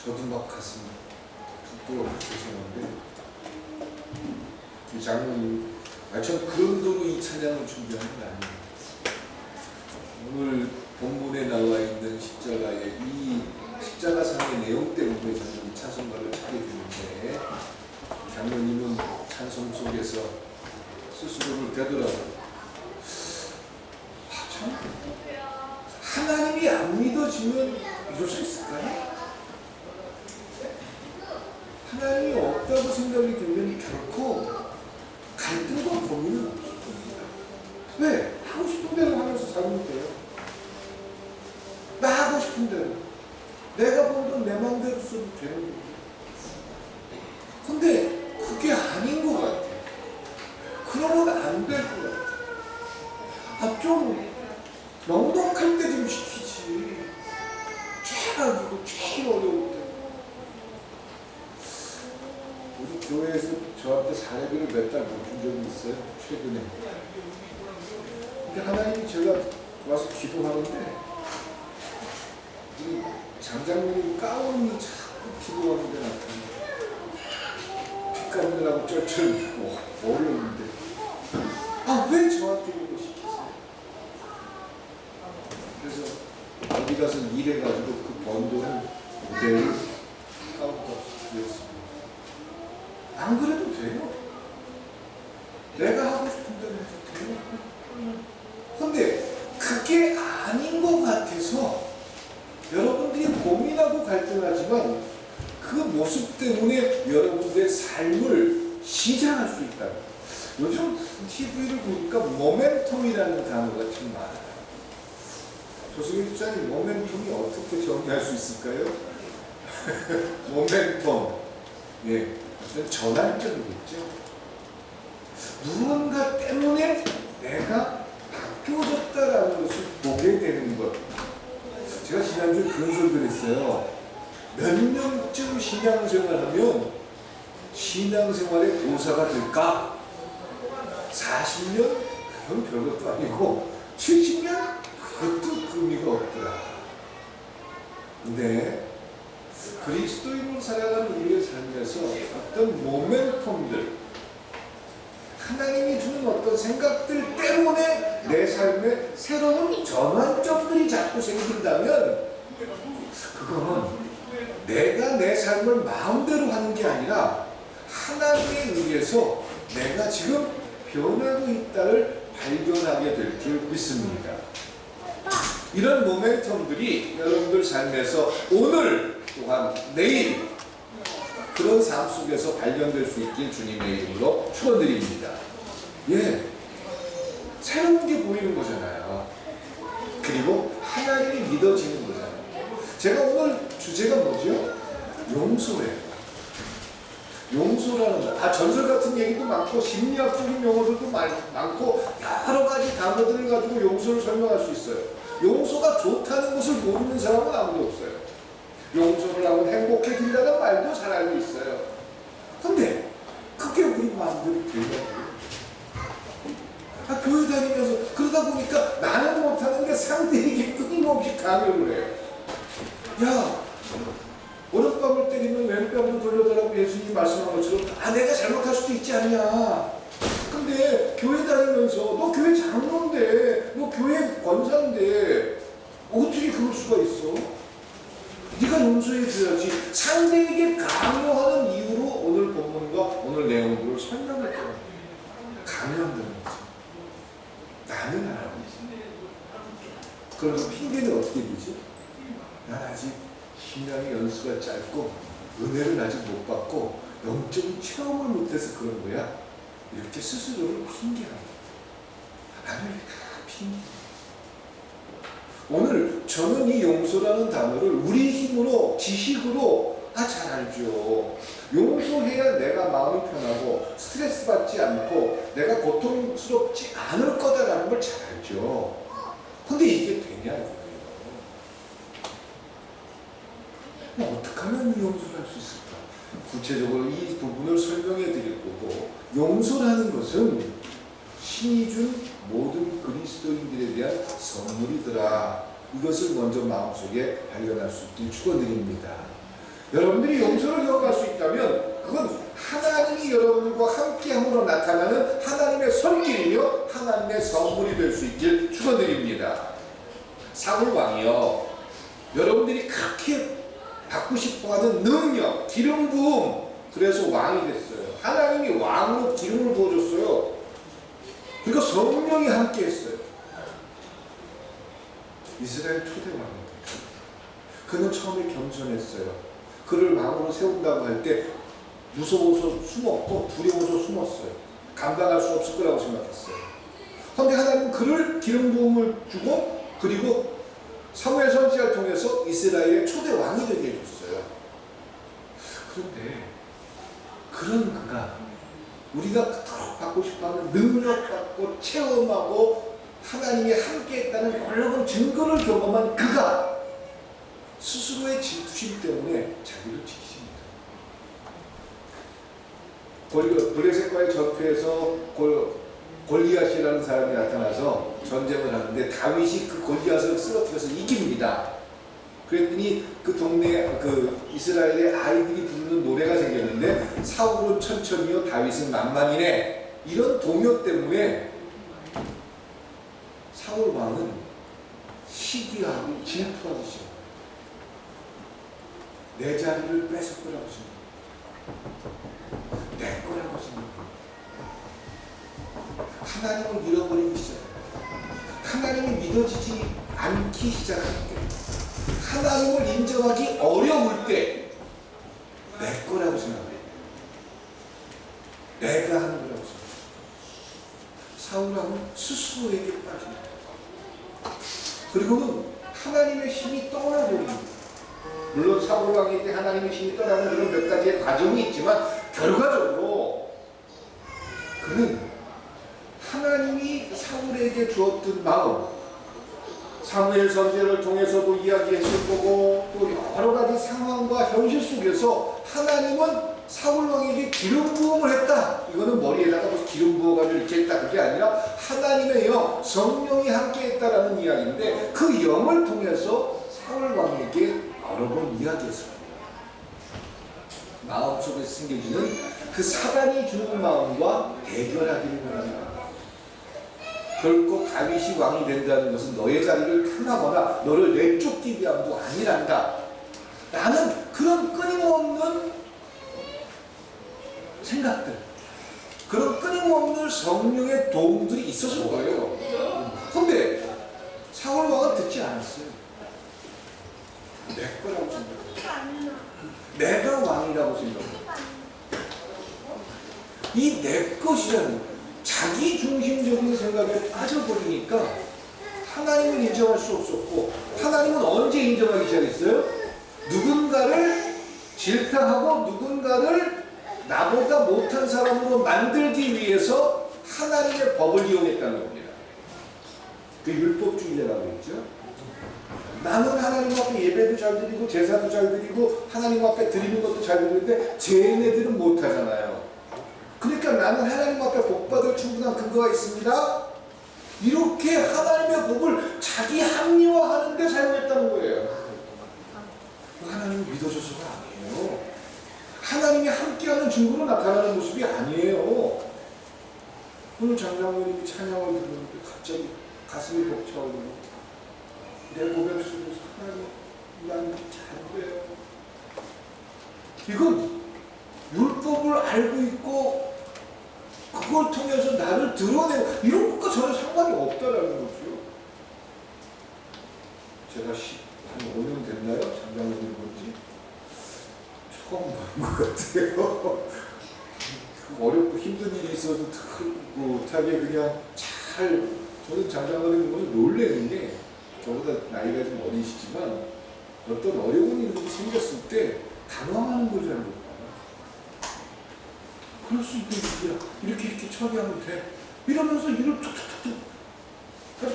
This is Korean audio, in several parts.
저도 막 가슴이 부끄러워서 죄송한데 이 장로님, 전 그런 의도로 이 찬양을 준비하는 게 아니에요. 오늘 본문에 나와 있는 십자가의 이 십자가상의 내용 때문에 저는 이 찬송가를 찾게 되는데, 장로님은 찬송 속에서 스스로를 되돌아보고 참 하나님이 안 믿어지면 이럴 수 있을까요? 하나님이 없다고 생각이 들면 결코 갈등과 고민은 없을 겁니다. 왜? 하고 싶은 대로 하면서 살면 돼요. 나 하고 싶은 대로. 내가 본 돈 내 맘대로 써도 되는 거예요. 근데 그게 아닌 것 같아. 그러면 안 될 것 같아. 좀 넉넉할 때 좀 시키지. 최악이고 제일 어려울 때. 우리 교회에서 저한테 사례비를 몇 달 못 준 적이 있어요. 최근에. 근데 하나님이 제가 와서 기도하는데 우리 장장님 가운이 자꾸 기도하는데 나타나요. 뒷감느라고 쩔쩔 어려운데 왜 저한테 이거 시키세요? 그래서 어디 가서 일해가지고 그 번 돈은 그대로 가운데 없이 드렸습니다. 안 그래도 돼요. 내가 하고 싶은 대로 해도 돼요. 근데 그게 아닌 것 같아서 여러분들이 고민하고 갈등하지만 그 모습 때문에 여러분들의 삶을 시장할 수 있다. 요즘 TV를 보니까 모멘텀이라는 단어가 참 많아요. 조승일 집사님, 모멘텀이 어떻게 정리할 수 있을까요? 모멘텀. 예. 전환점이겠죠. 누군가 때문에 내가 바뀌어졌다라는 것을 보게 되는 것. 제가 지난주에 그런 소리를 했어요. 몇 년쯤 신앙생활하면 신앙생활의 도사가 될까? 40년? 그건 별것도 아니고 70년? 그것도 의미가 없더라. 근데 그리스도인으로 살아가는 우리의 삶에서 어떤 모멘텀들, 하나님이 주는 어떤 생각들 때문에 내 삶에 새로운 전환점들이 자꾸 생긴다면 그거는 내가 내 삶을 마음대로 하는 게 아니라 하나님에 의해서 내가 지금 변하고 있다를 발견하게 될 줄 믿습니다. 이런 모멘텀들이 여러분들 삶에서 오늘 또한 내일 그런 삶 속에서 발견될 수 있길 주님의 이름으로 축원드립니다. 예, 새로운 게 보이는 거잖아요. 그리고 하나님이 믿어지는 거잖아요. 제가 오늘 주제가 뭐죠? 용서예요. 용서라는 거. 전설 같은 얘기도 많고 심리학적인 용어들도 많고 여러 가지 단어들을 가지고 용서를 설명할 수 있어요. 용서가 좋다는 것을 모르는 사람은 아무도 없어요. 용서를 하면 행복해진다는 말도 잘 알고 있어요. 근데 그게 우리 마음대로 되냐고요? 교회 다니면서 그러다 보니까 나는 못하는 게 상대에게 끊임없이 강요를 해요. 야, 오른뺨을 때리면 왼뺨으로 돌려달라고 예수님이 말씀한 것처럼 내가 잘못할 수도 있지 않냐. 근데 교회 다니면서 너 교회 장로인데 너 교회 권사인데 어떻게 그럴 수가 있어? 네가 용서해줘야지. 상대에게 강요하는 이유로 오늘 본문과 오늘 내용들을 설명할 거야. 강요한다는 거지. 나는 안 하고 있어. 그러면 핑계는 어떻게 되지? 난 아직 신앙의 연수가 짧고 은혜를 아직 못 받고 영적인 체험을 못해서 그런 거야. 이렇게 스스로를 핑계하는 거야. 나는 다 핑계. 오늘 저는 이 용서라는 단어를 우리 힘으로 지식으로 잘 알죠. 용서해야 내가 마음이 편하고 스트레스 받지 않고 내가 고통스럽지 않을 거다라는 걸 잘 알죠. 근데 이게 되냐고요. 어떻게 하면 용서를 할 수 있을까? 구체적으로 이 부분을 설명해 드릴 거고, 용서라는 것은 신이 준 모든 그리스도인들에 대한 선물이더라. 이것을 먼저 마음속에 발견할 수 있길 축원드립니다. 여러분들이 용서를 이어갈 수 있다면 그건 하나님이 여러분들과 함께함으로 나타나는 하나님의 손길이며 하나님의 선물이 될 수 있길 축원드립니다. 사울 왕이요, 여러분들이 그렇게 받고 싶어하는 능력, 기름 부음, 그래서 왕이 됐어요. 하나님이 왕으로 기름을 부어줬어요. 그러니까 성령이 함께했어요. 이스라엘 초대 왕입니다. 그는 처음에 겸손했어요. 그를 왕으로 세운다고 할 때 무서워서 숨었고 두려워서 숨었어요. 감당할 수 없을 거라고 생각했어요. 그런데 하나님은 그를 기름 부음을 주고 그리고 사무엘 선지자를 통해서 이스라엘의 초대 왕이 되게 해줬어요. 그런데 그런 그가 우리가 그토록 받고 싶어하는 능력받고 체험하고 하나님이 함께했다는 놀라운 증거를 경험한 그가 스스로의 질투심 때문에 자기를 지키십니다. 블레셋과의 전투에서 골리앗이라는 사람이 나타나서 전쟁을 하는데 다윗이 그 골리앗을 쓰러뜨려서 이깁니다. 그랬더니 그 동네 이스라엘의 아이들이 부르는 노래가 생겼는데 사울은 천천히요 다윗은 만만이네. 이런 동요 때문에 사울 왕은 시기하고 질투하기 시작합니다. 내 자리를 뺏을 거라고 생각합니다. 내 거라고 생각합니다. 하나님을 잃어버리기 시작합니다. 하나님이 믿어지지 않기 시작할 때, 하나님을 인정하기 어려울 때 내 거라고 생각합니다. 내가 하는 거라고 생각합니다. 사울왕은 스스로에게 빠집니다. 그리고는 하나님의 힘이 떠나버립니다. 물론 사울왕에게 하나님의 힘이 떠나는 그런 몇 가지의 과정이 있지만 결과적으로 그는 하나님이 사울에게 주었던 마음, 사무엘 선지자를 통해서도 이야기했을 거고 또 여러 가지 상황과 현실 속에서 하나님은 사울왕에게 기름 부음을 했다. 이거는 머리에다가 무슨 기름 부어가지고 이렇게 했다 그게 아니라 하나님의 영, 성령이 함께 했다라는 이야기인데 그 영을 통해서 사울왕에게 여러 번 이야기했습니다. 마음속에 생겨지는 그 사단이 주는 마음과 대결하기를 원합니다. 결코 다윗이 왕이 된다는 것은 너의 자리를 탐하거나 너를 내쫓기 위함도 아니란다. 나는 그런 끊임없는 생각들, 그런 끊임없는 성령의 도움들이 있었을 거예요. 그런데 사울 왕은 듣지 않았어요. 내 거라고 생각해요. 내가 왕이라고 생각해요. 이 내 것이라는 자기 중심적인 생각에 빠져버리니까 하나님을 인정할 수 없었고, 하나님은 언제 인정하기 시작했어요? 누군가를 질타하고 누군가를 나보다 못한 사람으로 만들기 위해서 하나님의 법을 이용했다는 겁니다. 그 율법주의자라고 했죠. 나는 하나님 앞에 예배도 잘 드리고 제사도 잘 드리고 하나님 앞에 드리는 것도 잘 드리는데 쟤네들은 못하잖아요. 그러니까 나는 하나님 앞에 복받을 충분한 근거가 있습니다. 이렇게 하나님의 법을 자기 합리화하는 데 사용했다는 거예요. 하나님을 믿어줘서가 아니에요. 하나님이 함께하는 증거로 나타나는 모습이 아니에요. 오늘 장장모님이 찬양을 듣는데 갑자기 가슴이 벅차오르고 내 고백 속에서 하나님 난 잘돼요. 이건 율법을 알고 있고 그걸 통해서 나를 드러내고 이런 것과 전혀 상관이 없다라는 거죠. 제가 한 5년 됐나요? 장장모님 본지? 처음 본 것 같아요. 어렵고 힘든 일이 있어도 못하게 그냥 잘, 저는 장장모님 보면 놀래는 게 저보다 나이가 좀 어리시지만 어떤 어려운 일이 생겼을 때 당황하는 걸 잘 못 봐요. 그럴 수 있는 일이야. 이렇게 처리하면 돼. 이러면서 일을 툭툭툭.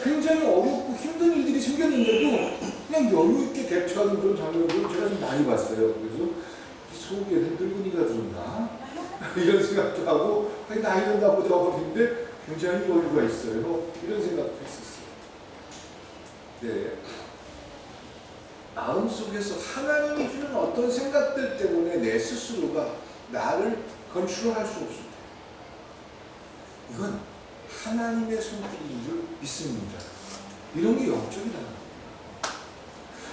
굉장히 어렵고 힘든 일들이 생겼는데도 그냥 여유 있게 대처하는 그런 장면들을 제가 좀 많이 봤어요. 그래서 속에는 늙은이가 들었나? 이런 생각도 하고 나이는 나보다 어린데 굉장히 여유가 있어요. 이런 생각도 했었어요. 네. 마음속에서 하나님이 주는 어떤 생각들 때문에 내 스스로가 나를 컨트롤할 수 없을 때 이건 하나님의 손길인 줄 믿습니다. 이런 게 영적이라는 거예요.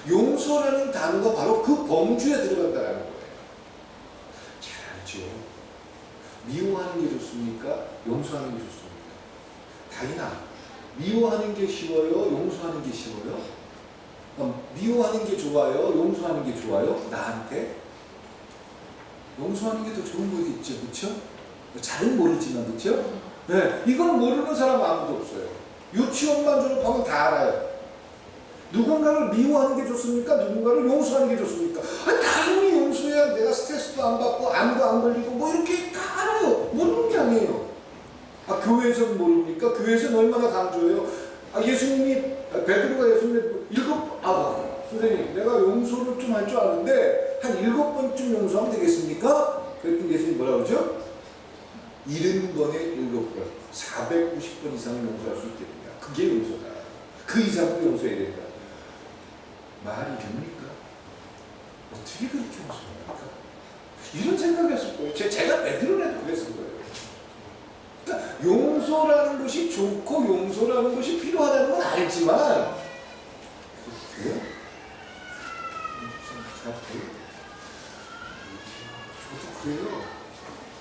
용서라는 단어가 바로 그 범주에 들어간다는 거예요. 잘 알죠. 미워하는 게 좋습니까? 용서하는 게 좋습니까? 다이나 미워하는 게 쉬워요? 용서하는 게 쉬워요? 미워하는 게 좋아요? 용서하는 게 좋아요? 나한테? 용서하는 게 더 좋은 거겠죠, 그렇죠? 잘은 모르지만, 그렇죠? 네, 이건 모르는 사람 아무도 없어요. 유치원만 졸업하면 다 알아요. 누군가를 미워하는 게 좋습니까? 누군가를 용서하는 게 좋습니까? 당연히 용서해야 내가 스트레스도 안 받고 암도 안 걸리고 뭐 이렇게 다 알아요. 모르는 게 아니에요. 교회에서는 모릅니까? 교회에서는 얼마나 강조해요. 예수님이 베드로가 예수님 선생님 내가 용서를 좀 할 줄 아는데 한 7번쯤 용서하면 되겠습니까? 그랬더니 예수님이 뭐라고 그러죠? 70번에 7번 490번 이상을 용서할 수 있겠느냐. 그게 용서다. 그 이상도 용서해야 된다. 말이 됩니까? 어떻게 그렇게 용서합니까? 이런 생각이었을 거예요. 제가 베드로라도 그랬을 거예요. 그러니까 용서라는 것이 좋고 용서라는 것이 필요하다는 건 알지만 그래요? 저도 그래요.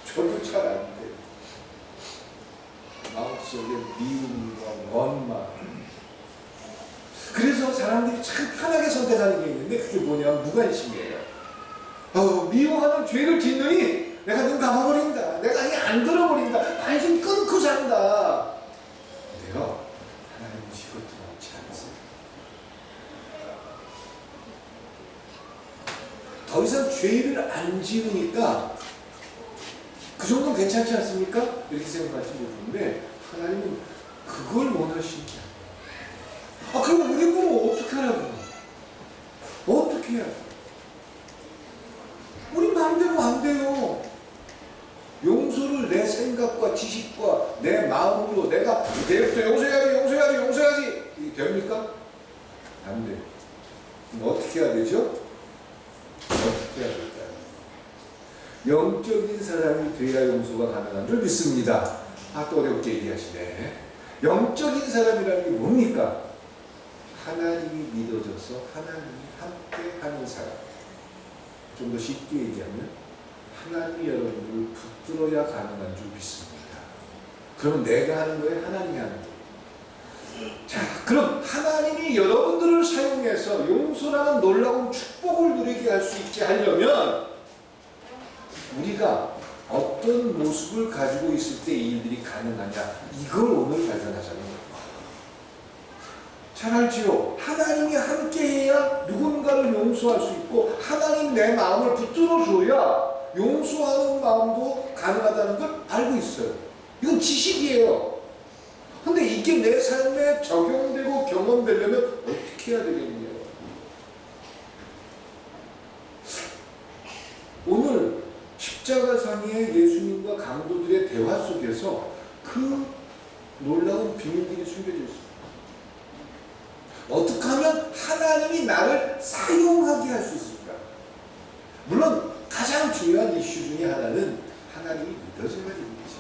저도 잘 안 돼요. 마음속에 미움과 원망. 그래서 사람들이 참 편하게 선택하는 게 있는데 그게 뭐냐면 무관심이에요. 미워하는 죄를 짓느니 내가 눈 감아버린다. 내가 아예 안 들어버린다. 관심 끊고 산다. 근데요, 하나님은 이것도 없지 않으세요. 더 이상 죄를 안 지으니까 그 정도는 괜찮지 않습니까? 이렇게 생각하시는 분인데 하나님은 그걸 원하시는 게 아니에요. 그럼 우리 부모 어떻게 하라고? 어떻게 해야 돼? 우리 마음대로 안 돼요. 용서를 내 생각과 지식과 내 마음으로 내가 내일부터 용서해야지 이게 됩니까? 안 돼요. 그럼 어떻게 해야 되죠? 어떻게 해야 될까요? 영적인 사람이 돼야 용서가 가능한 줄 믿습니다. 또 어렵게 얘기하시네. 영적인 사람이라는 게 뭡니까? 하나님이 믿어져서 하나님이 함께 하는 사람. 좀 더 쉽게 얘기하면 하나님이 여러분을 붙들어야 가능한 줄 믿습니다. 그러면 내가 하는 거예요? 하나님이 하는 거예요? 자, 그럼 하나님이 여러분들을 사용해서 용서라는 놀라운 축복을 누리게 할 수 있게 하려면 우리가 어떤 모습을 가지고 있을 때 이 일들이 가능하냐, 이걸 오늘 발견하자는 거예요. 잘 알지요? 하나님이 함께해야 누군가를 용서할 수 있고 하나님 내 마음을 붙들어줘야 용서하는 마음도 가능하다는 걸 알고 있어요. 이건 지식이에요. 근데 이게 내 삶에 적용되고 경험되려면 어떻게 해야 되겠느냐. 오늘 십자가상의 예수님과 강도들의 대화 속에서 그 놀라운 비밀들이 숨겨져 있습니다. 어떻게 하면 하나님이 나를 사용하게 할 수 있을까? 물론 가장 중요한 이슈 중에 하나는 하나님이 믿어져야 되는 거죠.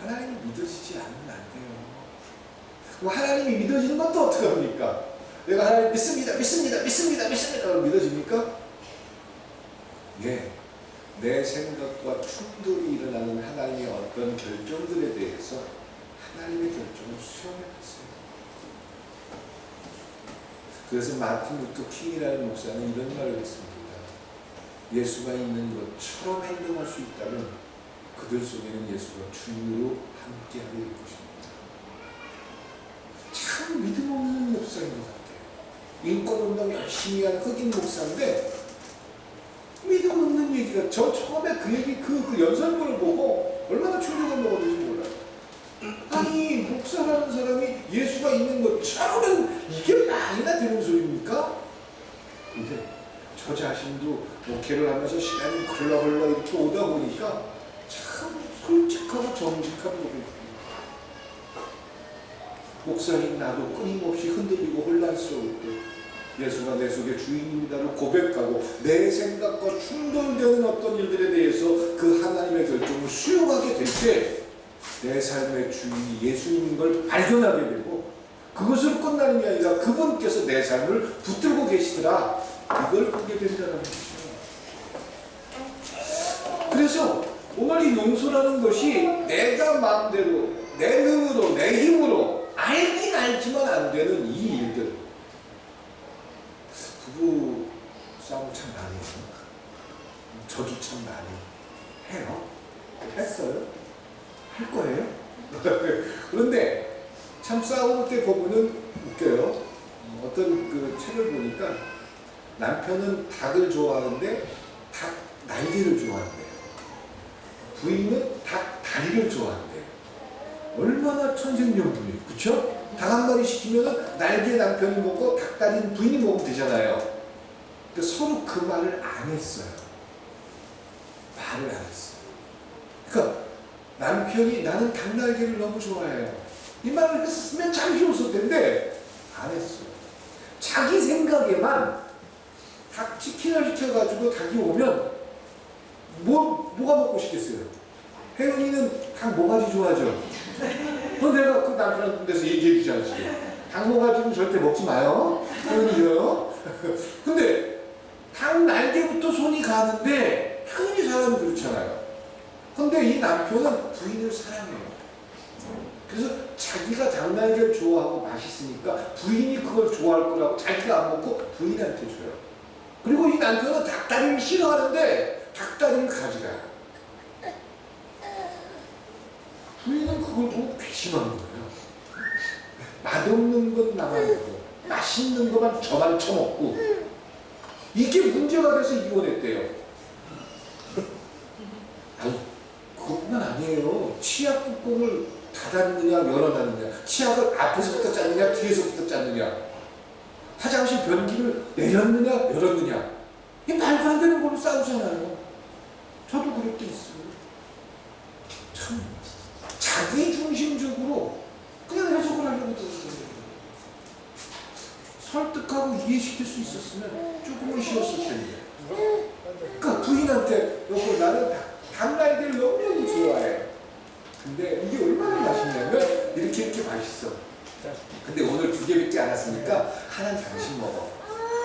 하나님이 믿어지지 않으면 안 돼요. 그럼 하나님이 믿어지는 것도 어떻게 합니까? 내가 하나님 믿습니다. 믿어집니까? 예. 내 생각과 충돌이 일어나는 하나님의 어떤 결정들에 대해서 하나님의 결정을 수용해봤어요. 그래서 마틴 루터 킹이라는 목사는 이런 말을 했습니다. 예수가 있는 것처럼 행동할 수 있다면 그들 속에는 예수가 주님으로 함께하게 될 것입니다. 참 믿음 없는 목사인 것 같아요. 인권운동 열심히 하는 흑인 목사인데 믿음 없는 얘기가, 저 처음에 그 얘기 그 연설문을 보고 얼마나 충격을 먹었는지 몰라요. 아니 목사라는 사람이 예수가 있는 것처럼 이게 말이나 되는 소리입니까? 근데 저 자신도 목회를 하면서 시간이 흘러 이렇게 오다 보니까 참 솔직하고 정직한 목회입니다. 목사인 나도 끊임없이 흔들리고 혼란스러울 때 예수가 내 속의 주인입니다를 고백하고 내 생각과 충돌되는 어떤 일들에 대해서 그 하나님의 결정을 수용하게 될 때 내 삶의 주인이 예수님인 걸 발견하게 되고 그것으로 끝나는 게 아니라 그분께서 내 삶을 붙들고 계시더라 이걸 보게 된다는 것이죠. 그래서 오늘 이 용서라는 것이 내가 마음대로 내 능으로 내 힘으로 알긴 알지만 안 되는 이 일들 부부 싸움 참 많이 해요. 저도 참 많이 해요. 했어요? 할 거예요? 그런데 참 싸울 때 보면은 웃겨요. 어떤 그 책을 보니까 남편은 닭을 좋아하는데 닭 날개를 좋아한대요. 부인은 닭 다리를 좋아한대요. 얼마나 천생연분이에요. 그쵸? 닭 한 마리 시키면 날개 남편이 먹고 닭다리는 부인이 먹으면 되잖아요. 근데 서로 그 말을 안 했어요. 말을 안 했어요. 그러니까 남편이 나는 닭날개를 너무 좋아해요. 이 말을 했으면 참 쉬웠을 텐데 안 했어요. 자기 생각에만 닭 치킨을 시켜가지고 닭이 오면 뭐가 먹고 싶겠어요? 혜은이는 닭 모가지 좋아하죠? 그럼 내가 그 남편한테 데서 얘기해 주지 않지. 닭 모가지는 절대 먹지 마요. 혜은이요. 근데 닭 날개부터 손이 가는데 혜은이 사람은 그렇잖아요. 근데 이 남편은 부인을 사랑해요. 그래서 자기가 닭날개를 좋아하고 맛있으니까 부인이 그걸 좋아할 거라고 자기가 안 먹고 부인한테 줘요. 그리고 이 남편은 닭다리를 싫어하는데 닭다리를 가져가요. 부인은 그걸 보고 배신한 거예요. 맛없는 건 나만 먹고 맛있는 것만 저만 처먹고 이게 문제가 돼서 이혼했대요. 아니 그것뿐만 아니에요. 치약 뚜껑을 닫았느냐 열어놨느냐, 치약을 앞에서부터 짰느냐 뒤에서부터 짰느냐, 화장실 변기를 내렸느냐 열었느냐, 이 말도 안 되는 걸로 싸우잖아요. 저도 그럴 때 있어요. 참 자기 중심적으로 그냥 해석을 하려고 들었어요. 설득하고 이해시킬 수 있었으면 조금은 쉬웠을 텐데. 그러니까 부인한테 여보 나는 닭날개를 너무 좋아해. 근데 이게 얼마나 맛있냐면 이렇게 맛있어. 근데 오늘 2개밖에 안 왔으니까 하나는 당신 먹어.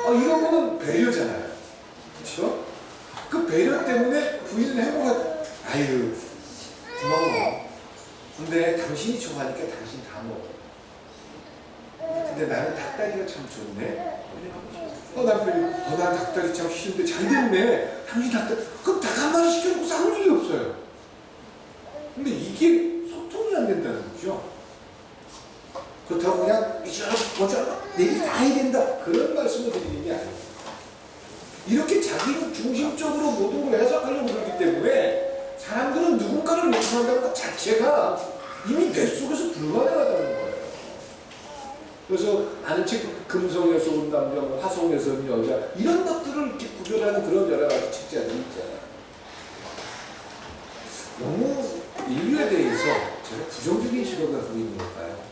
이런 거는 배려잖아요. 그렇죠? 그 배려 때문에 부인은 행복한. 아유 고마워. 근데 당신이 좋아하니까 당신 다 먹어. 근데 나는 닭다리가 참 좋네. 남편이 난 닭다리 참 싫은데 잘 됐네. 당신 닭다리. 그럼 닭 한 마리 시켜놓고 싸울 일이 없어요. 근데 이게 소통이 안 된다는 거죠. 그렇다고 그냥 내일 다 해야 된다 그런 말씀을 드리는 게 아니에요. 이렇게 자기는 중심적으로 모든 걸 해석하려고 그러기 때문에 사람들은 누군가를 용서한다는 것 자체가 이미 내 속에서 불가능하다는 거예요. 그래서 아는 책 금성에서 온 남자, 화성에서 온 여자 이런 것들을 이렇게 구별하는 그런 여러 가지 책자들이 있잖아요. 너무 인류에 대해서 제가 부정적인 시각을 갖고 있는 걸까요?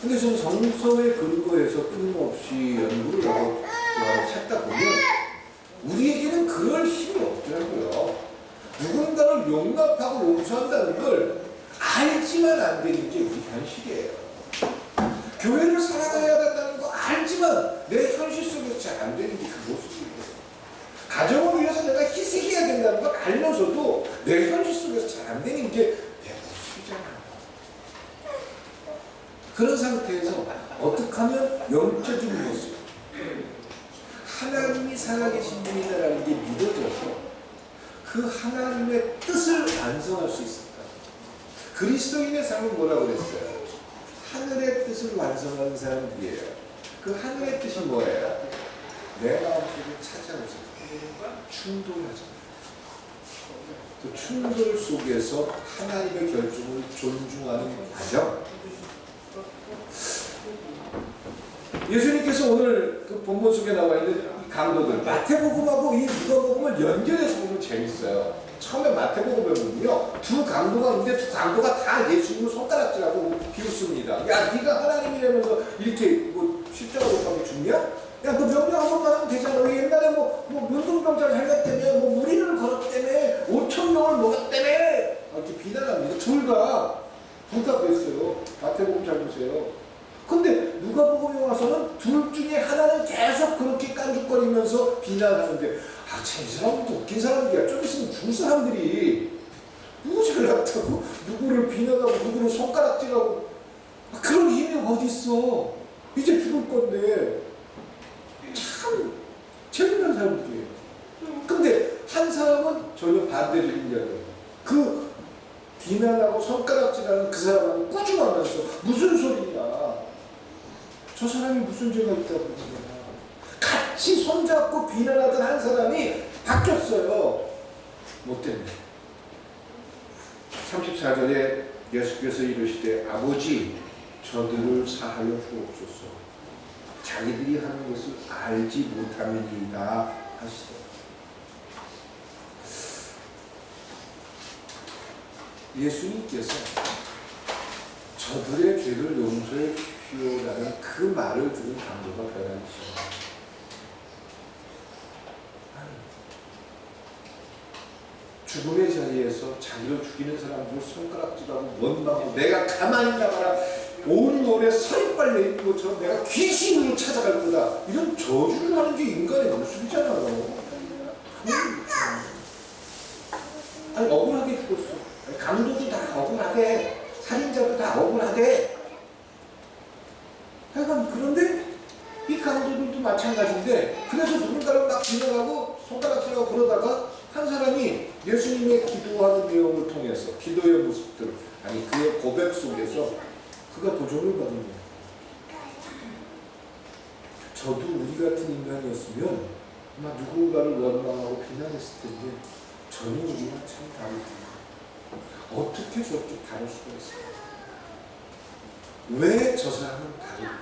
근데 저는 성서의 근거에서 끊임없이 연구를 하고 찾다 보면 우리에게는 그럴 힘이 없더라고요. 누군가를 용납하고 용서한다는 걸 알지만 안 되는 게 우리 현실이에요. 교회를 사랑해야 된다는 거 알지만 내 현실 속에서 잘 안 되는 게 그 모습이에요. 가정을 위해서 내가 희생해야 된다는 걸 알면서도 내 현실 속에서 잘 안 되는 게 내 모습이잖아요. 그런 상태에서 어떻게 하면 영적인 모습, 하나님이 살아계신 분이다라는 게 믿어져서 그 하나님의 뜻을 완성할 수 있을까? 그리스도인의 삶은 뭐라고 그랬어요? 하늘의 뜻을 완성하는 사람들이에요. 그 하늘의 뜻이 뭐예요? 내 마음속에 찾아오세요. 충돌하잖아요. 그 충돌 속에서 하나님의 결정을 존중하는 과정. 예수님께서 오늘 그 본문 속에 나와 있는 이 강도들, 마태복음하고 이 누가복음을 연결해서 보면 재밌어요. 처음에 마태복음에 보면요, 두 강도가 있는데 두 강도가 다 예수님을 손가락질하고 비웃습니다. 야, 네가 하나님이라면서 이렇게 뭐 십자가 못 박혀 죽냐? 야, 너 명령 한 번만 하면 되잖아. 너 옛날에 뭐 문둥병자를 살렸다며, 뭐 무리를 걸었다며, 5천 명을 먹었다며. 이렇게 비난합니다. 둘 다 불답했어요. 마태복음 잘 보세요. 근데 누가복음에 와서는 둘 중에 하나는 계속 그렇게 깐죽거리면서 비난하는데, 참, 이 사람도 웃긴 사람들이야. 좀 있으면 죽을 사람들이 누구 잘났다고 누구를 비난하고 누구를 손가락질하고 그런 힘이 어디 있어? 이제 죽을 건데. 참 재미난 사람들이에요. 근데 한 사람은 전혀 반대적인 이야기예요. 그 비난하고 손가락질하는 그 사람은 꾸중하면서 무슨 소리냐? 저 사람이 무슨 죄가 있다고 그러냐? 같이 손잡고 비난하던 한 사람이 바뀌었어요. 뭐 때문에? 34절에 예수께서 이르시되 아버지 저들을 사하여 주옵소서. 자기들이 하는 것을 알지 못함이니이다 하시더라. 예수님께서 저들의 죄를 용서해 주시오라는 그 말을 들은 강도가 변하시오. 죽음의 자리에서 자기를 죽이는 사람들을 손가락질하고 원망하고 내가 가만히 나가라 온 노래 서리빨 내리는 것처럼 내가 귀신으로 찾아갈 거다 이런 저주를 하는 게 인간의 모습이잖아요. 아니 억울하게 죽었어. 강도도 다 억울하대. 살인자도 다 억울하대. 하여간 그런데 이 강도들도 마찬가지인데 그래서 누군가를 막 비난하고 손가락질하고 그러다가 한 사람이 예수님의 기도하는 내용을 통해서 기도의 모습들 아니 그의 고백 속에서 그가 도전을 받은 거예요. 저도 우리 같은 인간이었으면 아마 누군가를 원망하고 비난했을 텐데 저는 우리와 참 다르다. 어떻게 저렇게 다를 수가 있을까? 왜 저 사람은 다를까?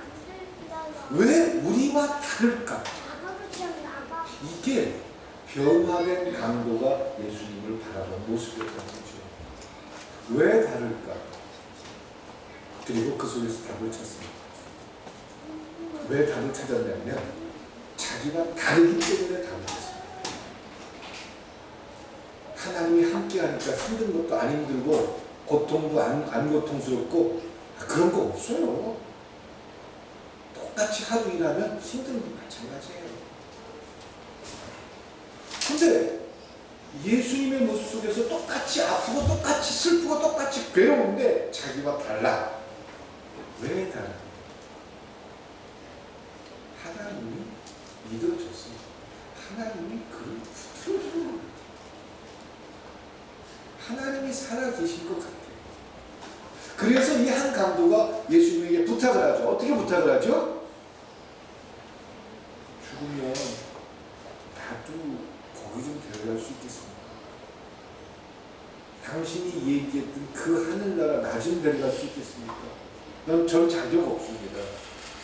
왜 우리와 다를까? 이게 변화된 강도가 예수님을 바라본 모습이었던 거죠. 왜 다를까? 그리고 그 속에서 답을 찾습니다. 왜 답을 찾았냐면 자기가 다르기 때문에 답을 찾습니다. 하나님이 함께하니까 힘든 것도 안 힘들고 고통도 안 고통스럽고 그런 거 없어요. 똑같이 하루 일하면 힘든 게 마찬가지예요. 근데 예수님의 모습 속에서 똑같이 아프고 똑같이 슬프고 똑같이 괴로운데 자기와 달라. 왜 달라? 하나님이 믿어줬습니다. 하나님이 그를 붙들어주는 것 같아요. 하나님이 살아계신 것 같아요. 그래서 이 한 강도가 예수님에게 부탁을 하죠. 어떻게 부탁을 하죠? 죽으면 나도 거기 좀 데려갈 수 있겠습니까? 당신이 얘기했던 그 하늘나라 나 좀 데려갈 수 있겠습니까? 전 자격 없습니다.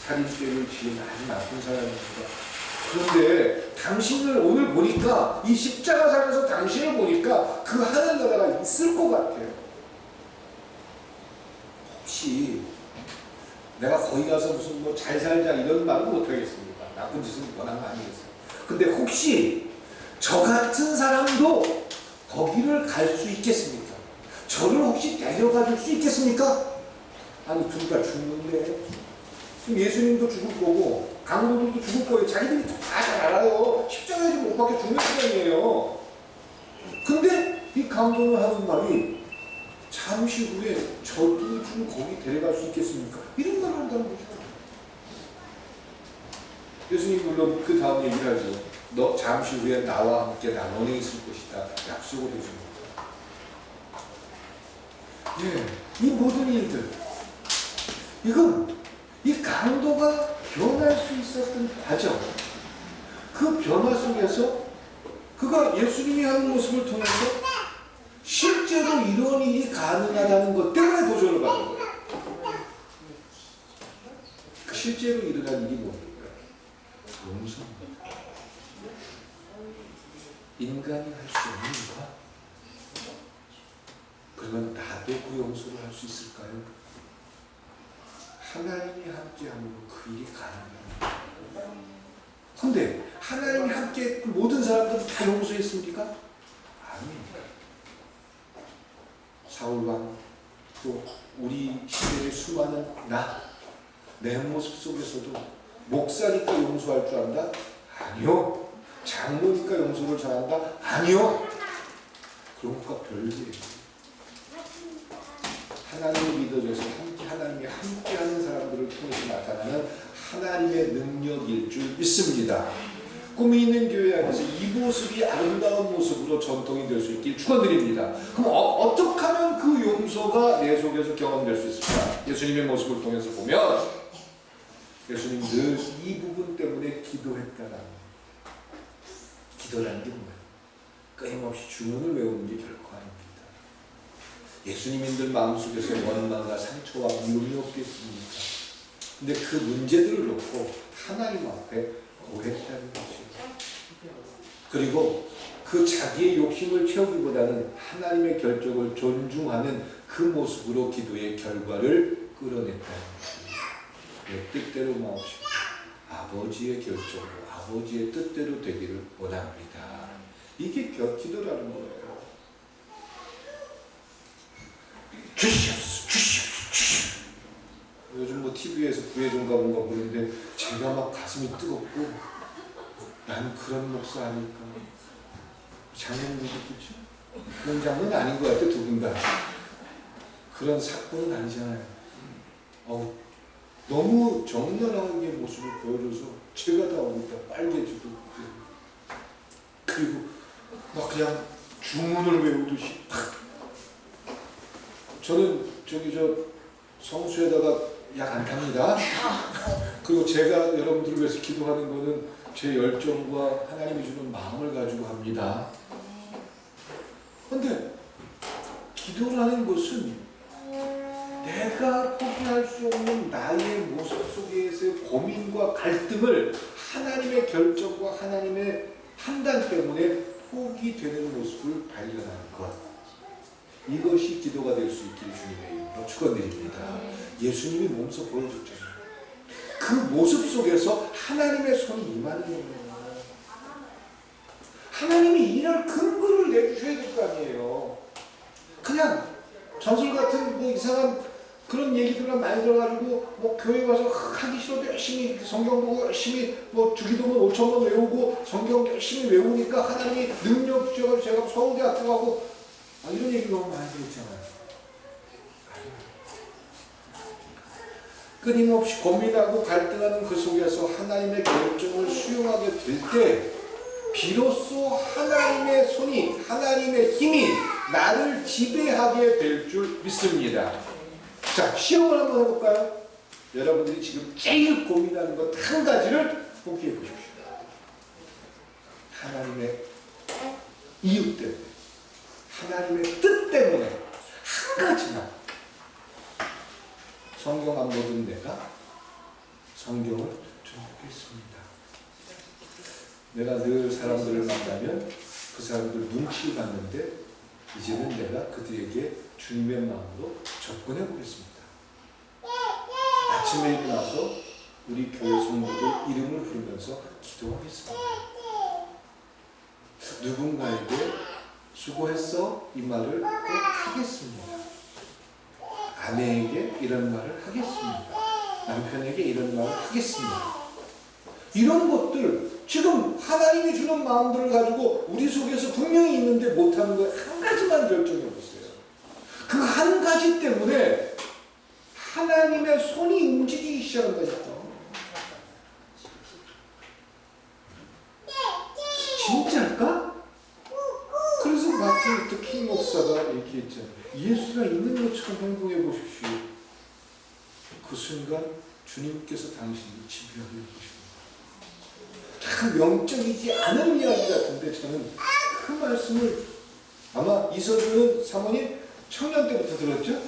살인죄를 지은 아주 나쁜 사람입니다. 그런데 당신을 오늘 보니까 이 십자가상에서 당신을 보니까 그 하늘나라가 있을 것 같아요. 혹시 내가 거기 가서 무슨 뭐 잘 살자 이런 말은 못하겠습니다. 나쁜 짓은 원한 거 아니겠어요. 근데 혹시 저 같은 사람도 거기를 갈 수 있겠습니까? 저를 혹시 데려가 줄 수 있겠습니까? 아니 둘 다 죽는데 지금 예수님도 죽을 거고 강도들도 죽을 거예요. 자기들이 다 잘 알아요. 십자가에 못 박혀 죽는 시간이에요. 근데 이 강도는 하는 말이 잠시 후에 저도 좀 거기 데려갈 수 있겠습니까? 이런 말을 한다는 거죠. 예수님 물론 그 다음 얘기를 하죠. 너 잠시 후에 나와 함께 나눠에 있을 것이다. 약속을 해줍니다. 이 모든 일들 이건 이 강도가 변할 수 있었던 과정 그 변화 속에서 그가 예수님이 하는 모습을 통해서 실제로 이런 일이 가능하다는 것 때문에 도전을 받은 거예요. 실제로 일어난 일이 뭡니까? 용서입니다. 인간이 할 수 없는 것? 그러면 나도 그 용서를 할 수 있을까요? 하나님이 함께함으로 그 일이 가능합니다. 그런데 하나님이 함께 모든 사람들은 다 용서했습니까? 아닙니다. 사울왕, 또 우리 시대의 수많은 내 모습 속에서도 목사니까 용서할 줄 안다? 아니요. 장로니까 용서를 잘한다? 아니요. 그런 것과 별개예요. 하나님을 믿어줘서 하나님이 함께하는 사람들을 통해서 나타나는 하나님의 능력일 줄 믿습니다. 꿈이 있는 교회 안에서 이 모습이 아름다운 모습으로 전통이 될 수 있길 축원드립니다. 그럼 어떻게 하면 그 용서가 내 속에서 경험될 수 있을까? 예수님의 모습을 통해서 보면 예수님 늘 이 부분 때문에 기도했다라는, 기도라는 게 뭐예요? 끊임없이 주문을 외우는 게 결코 아닙니다. 예수님인들 마음속에서 원망과 상처와 미움이 없겠습니까? 근데 그 문제들을 놓고 하나님 앞에 고했다는 것이죠. 그리고 그 자기의 욕심을 채우기보다는 하나님의 결정을 존중하는 그 모습으로 기도의 결과를 끌어냈다는 것이죠. 내 뜻대로 마옵시고 아버지의 결정으로 아버지의 뜻대로 되기를 원합니다. 이게 기도라는 거예요. 주시옵소서. 요즘 뭐 TV에서 구해준가 뭔가 보는데 제가 막 가슴이 뜨겁고 나는 그런 목사 아닐까. 장로님도 그렇죠? 그런 장로는 아닌 것 같아, 두 분 다. 그런 사건은 아니잖아요. 너무 정연하게 모습을 보여줘서 제가 다 오니까 빨개지고 그리고 막 그냥 주문을 외우듯이 저는 성수에다가 약 안 탑니다. 그리고 제가 여러분들을 위해서 기도하는 거는 제 열정과 하나님이 주는 마음을 가지고 합니다. 그런데 기도라는 것은 내가 포기할 수 없는 나의 모습 속에서의 고민과 갈등을 하나님의 결정과 하나님의 판단 때문에 포기되는 모습을 발견하는 것. 이것이 기도가 될 수 있길 주님의 이름으로 축원드립니다. 예수님이 몸소 보여줬잖아요. 그 모습 속에서 하나님의 손이 임하는 거예요. 하나님이 이런 근거를 내주셔야 될 거 아니에요. 그냥 전설 같은 뭐 이상한 그런 얘기들만 많이 들어가지고 뭐 교회 와서 하기 싫어도 열심히 성경 보고 열심히 뭐 주기도문 5,000번 외우고 성경 열심히 외우니까 하나님이 능력 주셔가지고 제가 서울대학 들어가고 이런 얘기 너무 많이 들었잖아요. 끊임없이 고민하고 갈등하는 그 속에서 하나님의 결정을 수용하게 될 때 비로소 하나님의 손이, 하나님의 힘이 나를 지배하게 될 줄 믿습니다. 자, 시험을 한번 해볼까요? 여러분들이 지금 제일 고민하는 것 한 가지를 포기해 보십시오. 하나님의 이유 때문에, 하나님의 뜻 때문에 한 가지만 성경 안 보던 내가 성경을 접했습니다. 내가 늘 사람들을 만나면 그 사람들 눈치를 봤는데 이제는 내가 그들에게 주님의 마음으로 접근해 보겠습니다. 아침에 일어나서 우리 교회 성도들 이름을 부르면서 기도하겠습니다. 누군가에게 수고했어 이 말을 꼭 하겠습니다. 아내에게 이런 말을 하겠습니다. 남편에게 이런 말을 하겠습니다. 이런 것들 지금 하나님이 주는 마음들을 가지고 우리 속에서 분명히 있는데 못하는 거 한 가지만 결정해 보세요. 그 한 가지 때문에 하나님의 손이 움직이기 시작한다니까. 진짜일까? 그래서 마틴 루터 킹 목사가 얘기했잖아요. 예수가 있는 것처럼 행동해 보십시오. 그 순간 주님께서 당신을 지배하게 해보십니다. 참 영적이지 않은 이야기 같은데 저는 그 말씀을 아마 이서준은 사모님 청년 때부터 들었죠?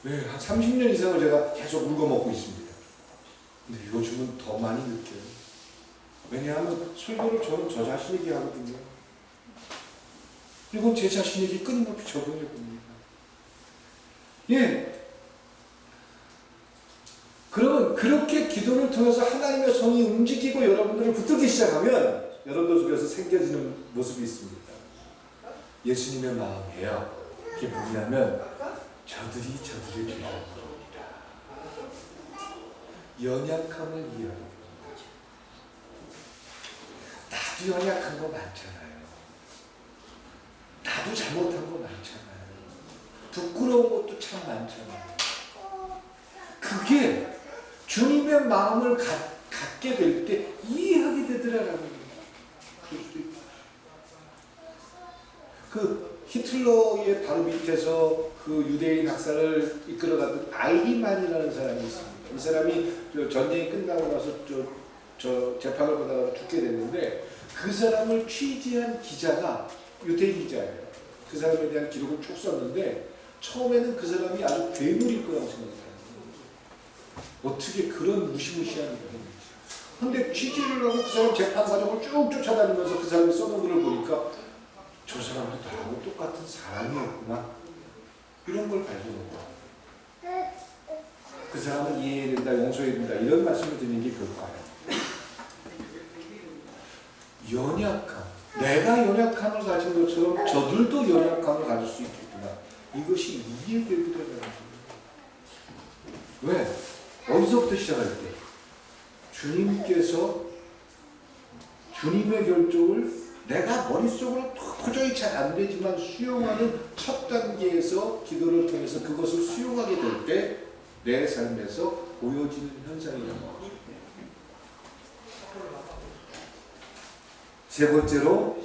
네, 한 30년 이상을 제가 계속 울고먹고 있습니다. 근데 요즘은 더 많이 느껴요. 왜냐하면 설교를 저는 저 자신에게 하거든요. 그리고 제 자신에게 끊임없이 적용해 봅니다. 예. 그렇게 기도를 통해서 하나님의 성이 움직이고 여러분들을 붙들기 시작하면 여러분들 속에서 생겨지는 모습이 있습니다. 예수님의 마음이에요. 그게 뭐냐면 저들이 저들의 죄를 모릅니다. 연약함을 이해합니다. 나도 연약한 거 많잖아요. 나도 잘못한 거 많잖아요. 부끄러운 것도 참 많잖아요. 그게 주님의 마음을 갖게 될 때 이해하게 되더라라는 거예요. 그 히틀러의 바로 밑에서 그 유대인 학살을 이끌어갔던 아이히만이라는 사람이 있습니다. 이 사람이 전쟁이 끝나고 나서 저 재판을 받아서 죽게 됐는데 그 사람을 취재한 기자가 유대인 기자예요. 그 사람에 대한 기록을 쭉 썼는데 처음에는 그 사람이 아주 괴물일 거라고 생각했어요. 어떻게 그런 무시무시한 거예요. 근데 취재를 하고 그 사람 재판 과정을 쭉 쫓아다니면서 그 사람이 써놓은 글을 보니까 저 사람도 나하고 똑같은 사람이었구나. 이런 걸 발견했다. 그 사람을 이해해야 된다, 용서해야 된다. 이런 말씀을 드리는 게 그럴까요? 연약함. 내가 연약함을 가진 것처럼 저들도 연약함을 가질 수 있겠구나. 이것이 이해되게 되는 거예요. 왜? 어디서부터 시작할 때? 주님께서 주님의 결정을 내가 머릿속으로 도저히 잘 안 되지만 수용하는 첫 단계에서 기도를 통해서 그것을 수용하게 될 때 내 삶에서 보여지는 현상이라는 거죠. 세 번째로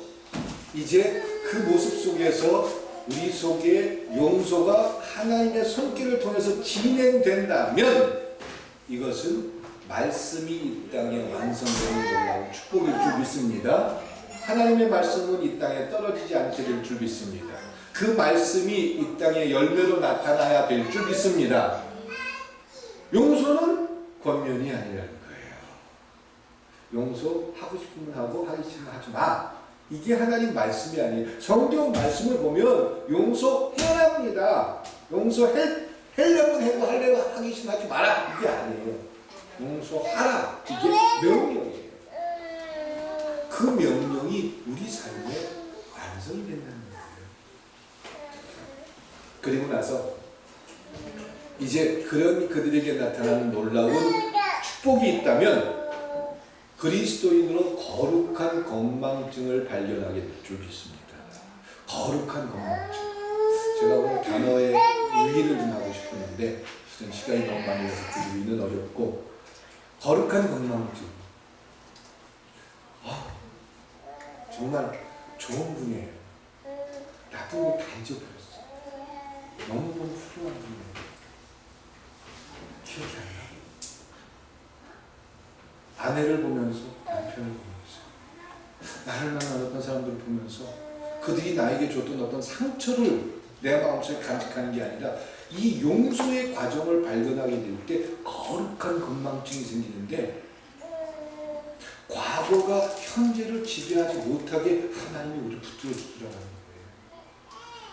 이제 그 모습 속에서 우리 속에 용서가 하나님의 손길을 통해서 진행된다면 이것은 말씀이 이 땅에 완성되는 놀라운 축복일 줄 믿습니다. 하나님의 말씀은 이 땅에 떨어지지 않게 될 줄 믿습니다. 그 말씀이 이 땅에 열매로 나타나야 될 줄 믿습니다. 용서는 권면이 아니라는 거예요. 용서하고 싶으면 하고 하기 싫으면 하지 마. 이게 하나님 말씀이 아니에요. 성경 말씀을 보면 용서해야 합니다. 용서하려면 해도 하려면 하기 싫으면 하지 마라. 이게 아니에요. 용서하라. 이게 명령이에요. 그 명령이 우리 삶에 완성이 된다는 거예요. 그리고 나서 이제 그런 그들에게 나타나는 놀라운 축복이 있다면 그리스도인으로 거룩한 건망증을 발견하게 될 줄 믿습니다. 거룩한 건망증. 제가 오늘 단어의 유의를 좀 하고 싶었는데 시간이 너무 많이 나서 그 유의는 어렵고 거룩한 건망증. 정말 좋은 분이에요. 나쁜 걸 다 잊어버렸어. 너무너무 훌륭한 분이에요. 기억이 안 나. 아내를 보면서, 남편을 보면서, 나를 만난 어떤 사람들을 보면서 그들이 나에게 줬던 어떤 상처를 내 마음속에 간직하는 게 아니라 이 용서의 과정을 발견하게 될 때 거룩한 건망증이 생기는데 과거가 현재를 지배하지 못하게 하나님이 우리를 붙들어 주더라는 거예요.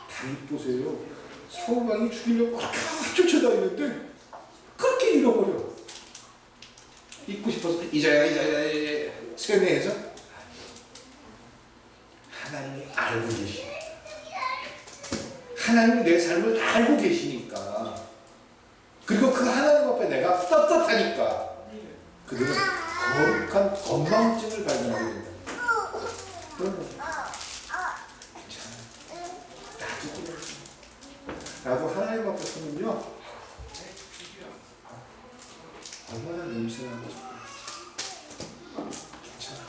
다윗 보세요. 사울왕이 죽이려고 그렇게 쫓아다니는데 그렇게 잃어버려. 잊고 싶어서 이자야 세뇌해서 하나님이 알고 계시니까 하나님이 내 삶을 다 알고 계시니까 그리고 그 하나님 앞에 내가 떳떳하니까 그들은 거룩한 건망증을 발견하게 된다. 그런 거죠. 괜찮아. 나도 하나님 앞에 서면요 얼마나 냄새나고 괜찮아.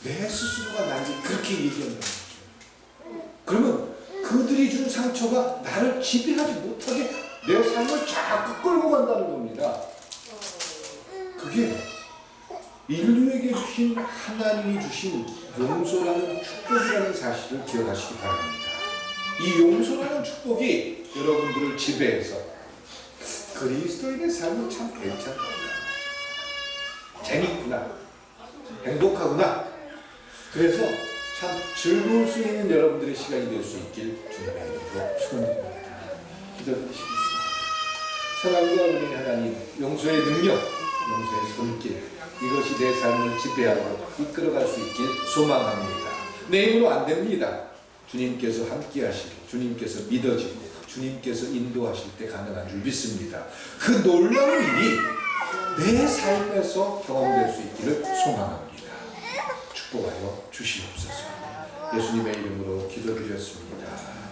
내 스스로가 나에게 그렇게 얘기한다는 거죠. 그러면 그들이 준 상처가 나를 지배하지 못하게 내 삶을 자꾸 끌고 간다는 겁니다. 그게 인류에게 주신 하나님이 주신 용서라는 축복이라는 사실을 기억하시기 바랍니다. 이 용서라는 축복이 여러분들을 지배해서 그리스도인의 삶은 참 괜찮다. 재밌구나. 행복하구나. 그래서 참 즐거울 수 있는 여러분들의 시간이 될 수 있길 주님의 이름으로 축원드립니다. 기도드리시겠습니다. 사랑과 우리 하나님, 용서의 능력, 용서의 손길, 이것이 내 삶을 지배하고 이끌어갈 수 있길 소망합니다. 내 힘으로 안 됩니다. 주님께서 함께 하시고 주님께서 믿어지고 주님께서 인도하실 때 가능한 줄 믿습니다. 그 놀라운 일이 내 삶에서 경험될 수 있기를 소망합니다. 축복하여 주시옵소서. 예수님의 이름으로 기도드렸습니다.